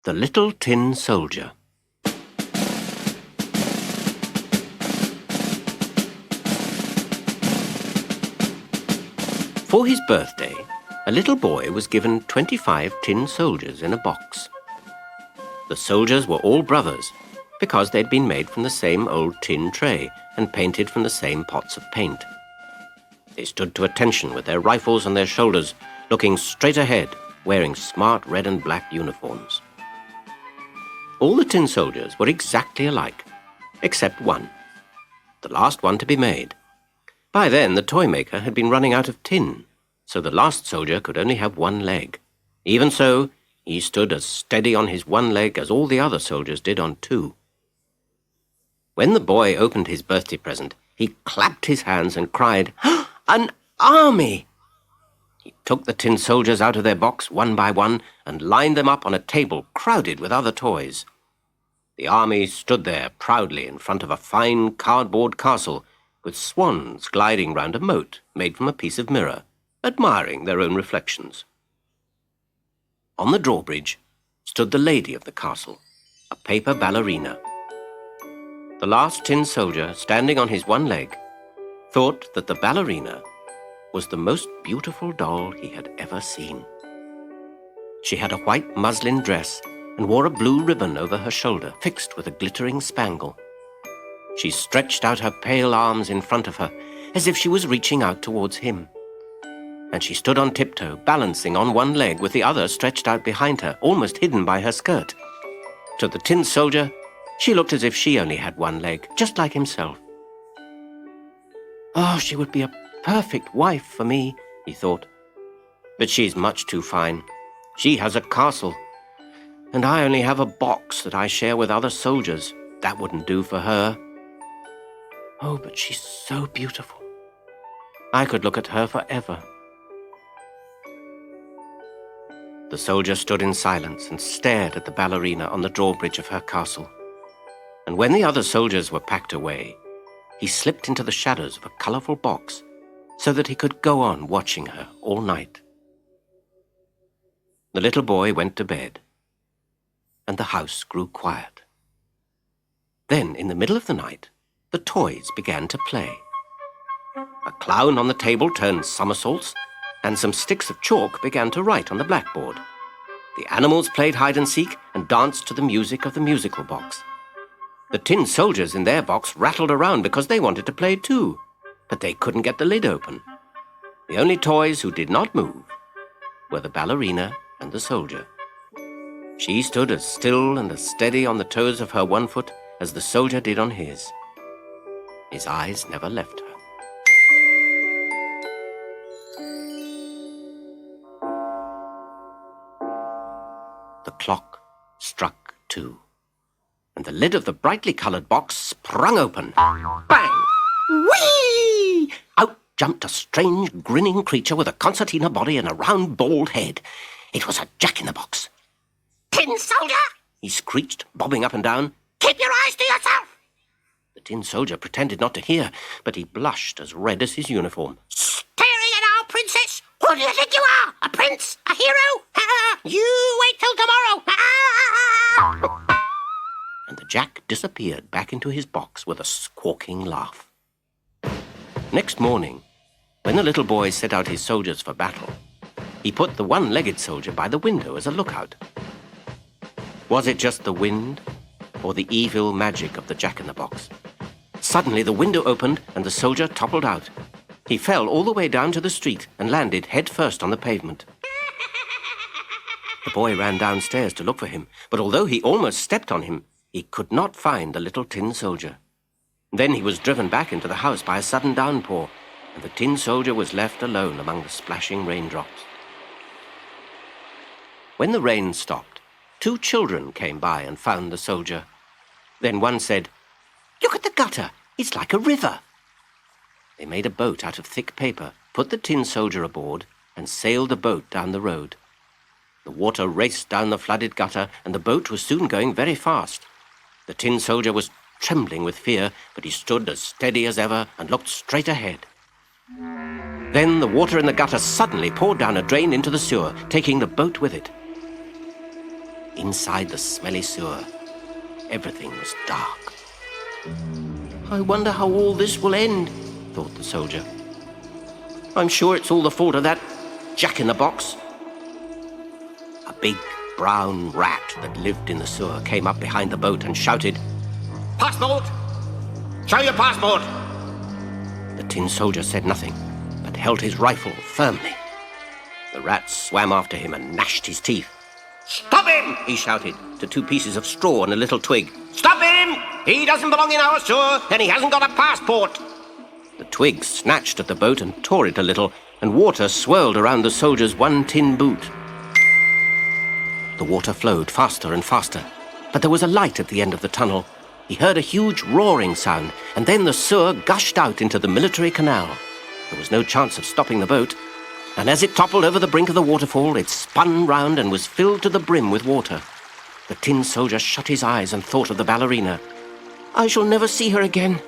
The Little Tin Soldier. For his birthday, a little boy was given 25 tin soldiers in a box. The soldiers were all brothers, because they'd been made from the same old tin tray and painted from the same pots of paint. They stood to attention with their rifles on their shoulders, looking straight ahead, wearing smart red and black uniforms. All the tin soldiers were exactly alike, except one, the last one to be made. By then, the toy maker had been running out of tin, so the last soldier could only have one leg. Even so, he stood as steady on his one leg as all the other soldiers did on two. When the boy opened his birthday present, he clapped his hands and cried, "An army!" He took the tin soldiers out of their box one by one and lined them up on a table crowded with other toys. The army stood there proudly in front of a fine cardboard castle with swans gliding round a moat made from a piece of mirror, admiring their own reflections. On the drawbridge stood the lady of the castle, a paper ballerina. The last tin soldier, standing on his one leg, thought that the ballerina was the most beautiful doll he had ever seen. She had a white muslin dress and wore a blue ribbon over her shoulder, fixed with a glittering spangle. She stretched out her pale arms in front of her, as if she was reaching out towards him. And she stood on tiptoe, balancing on one leg with the other stretched out behind her, almost hidden by her skirt. To the tin soldier, she looked as if she only had one leg, just like himself. "Oh, she would be a perfect wife for me," he thought. "But she's much too fine. She has a castle, and I only have a box that I share with other soldiers. That wouldn't do for her. Oh, but she's so beautiful. I could look at her forever." The soldier stood in silence and stared at the ballerina on the drawbridge of her castle. And when the other soldiers were packed away, he slipped into the shadows of a colourful box so that he could go on watching her all night. The little boy went to bed, and the house grew quiet. Then, in the middle of the night, the toys began to play. A clown on the table turned somersaults, and some sticks of chalk began to write on the blackboard. The animals played hide-and-seek and danced to the music of the musical box. The tin soldiers in their box rattled around because they wanted to play too, but they couldn't get the lid open. The only toys who did not move were the ballerina and the soldier. She stood as still and as steady on the toes of her one foot as the soldier did on his. His eyes never left her. The clock struck 2, and the lid of the brightly coloured box sprung open. Bang! Whee! Out jumped a strange, grinning creature with a concertina body and a round, bald head. It was a jack-in-the-box. "Tin soldier!" he screeched, bobbing up and down. "Keep your eyes to yourself!" The tin soldier pretended not to hear, but he blushed as red as his uniform. "Staring at our princess! Who do you think you are? A prince? A hero? You wait till tomorrow!" And the jack disappeared back into his box with a squawking laugh. Next morning, when the little boy set out his soldiers for battle, he put the one-legged soldier by the window as a lookout. Was it just the wind, or the evil magic of the jack-in-the-box? Suddenly the window opened and the soldier toppled out. He fell all the way down to the street and landed head first on the pavement. The boy ran downstairs to look for him, but although he almost stepped on him, he could not find the little tin soldier. Then he was driven back into the house by a sudden downpour, and the tin soldier was left alone among the splashing raindrops. When the rain stopped, 2 children came by and found the soldier. Then one said, "Look at the gutter, it's like a river." They made a boat out of thick paper, put the tin soldier aboard, and sailed the boat down the road. The water raced down the flooded gutter, and the boat was soon going very fast. The tin soldier was trembling with fear, but he stood as steady as ever and looked straight ahead. Then the water in the gutter suddenly poured down a drain into the sewer, taking the boat with it. inside the smelly sewer. Everything was dark. "I wonder how all this will end," thought the soldier. "I'm sure it's all the fault of that Jack-in-the-Box." A big brown rat that lived in the sewer came up behind the boat and shouted, "Passport! Show your passport!" The tin soldier said nothing, but held his rifle firmly. The rat swam after him and gnashed his teeth. "Stop him!" he shouted to two pieces of straw and a little twig. "Stop him! He doesn't belong in our sewer, and he hasn't got a passport!" The twig snatched at the boat and tore it a little, and water swirled around the soldier's one tin boot. The water flowed faster and faster, but there was a light at the end of the tunnel. He heard a huge roaring sound, and then the sewer gushed out into the military canal. There was no chance of stopping the boat, and as it toppled over the brink of the waterfall, it spun round and was filled to the brim with water. The tin soldier shut his eyes and thought of the ballerina. "I shall never see her again.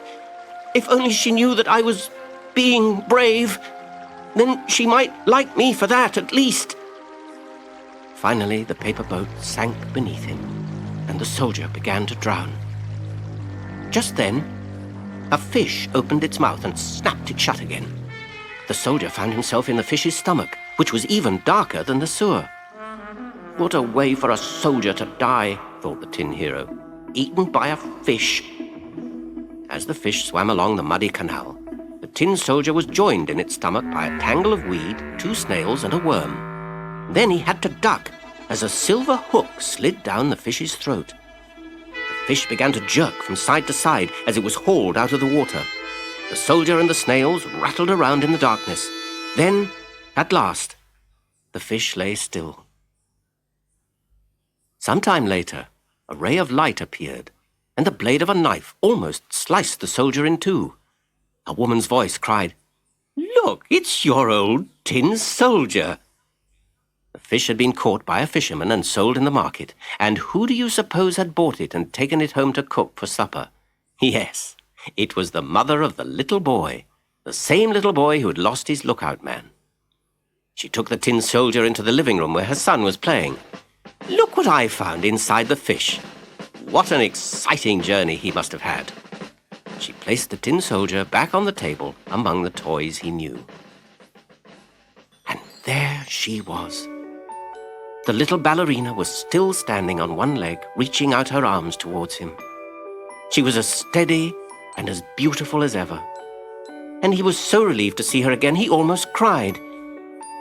If only she knew that I was being brave, then she might like me for that at least." Finally, the paper boat sank beneath him, and the soldier began to drown. Just then, a fish opened its mouth and snapped it shut again. The soldier found himself in the fish's stomach, which was even darker than the sewer. "What a way for a soldier to die," thought the tin hero. "Eaten by a fish." As the fish swam along the muddy canal, the tin soldier was joined in its stomach by a tangle of weed, 2 snails, and a worm. Then he had to duck as a silver hook slid down the fish's throat. The fish began to jerk from side to side as it was hauled out of the water. The soldier and the snails rattled around in the darkness. Then, at last, the fish lay still. Some time later, a ray of light appeared, and the blade of a knife almost sliced the soldier in two. A woman's voice cried, "Look, it's your old tin soldier." The fish had been caught by a fisherman and sold in the market, and who do you suppose had bought it and taken it home to cook for supper? Yes, it was the mother of the little boy, the same little boy who had lost his lookout man. She took the tin soldier into the living room where her son was playing. "Look what I found inside the fish. What an exciting journey he must have had." She placed the tin soldier back on the table among the toys he knew. And there she was. The little ballerina was still standing on one leg, reaching out her arms towards him. She was as steady and as beautiful as ever. And he was so relieved to see her again, he almost cried.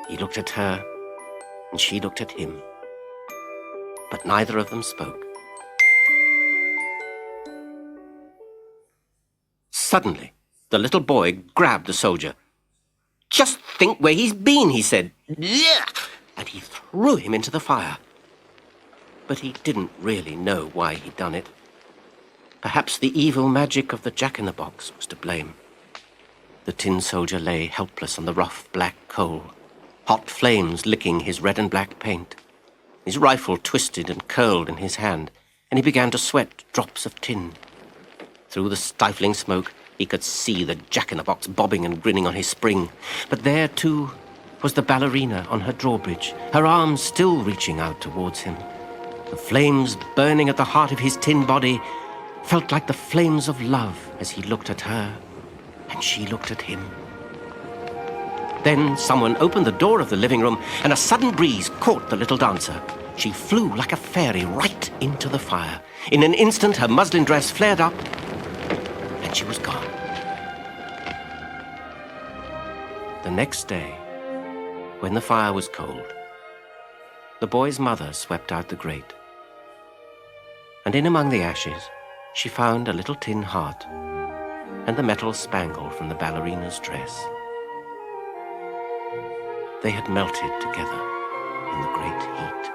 He looked at her, and she looked at him. But neither of them spoke. Suddenly, the little boy grabbed the soldier. "Just think where he's been," he said. "Blech!" And he threw him into the fire. But he didn't really know why he'd done it. Perhaps the evil magic of the Jack-in-the-Box was to blame. The tin soldier lay helpless on the rough black coal, hot flames licking his red and black paint. His rifle twisted and curled in his hand, and he began to sweat drops of tin. Through the stifling smoke, he could see the Jack-in-the-Box bobbing and grinning on his spring. But there, too, was the ballerina on her drawbridge, her arms still reaching out towards him. The flames burning at the heart of his tin body felt like the flames of love as he looked at her, and she looked at him. Then someone opened the door of the living room, and a sudden breeze caught the little dancer. She flew like a fairy right into the fire. In an instant, her muslin dress flared up, and she was gone. The next day, when the fire was cold, the boy's mother swept out the grate. And in among the ashes, she found a little tin heart and the metal spangle from the ballerina's dress. They had melted together in the great heat.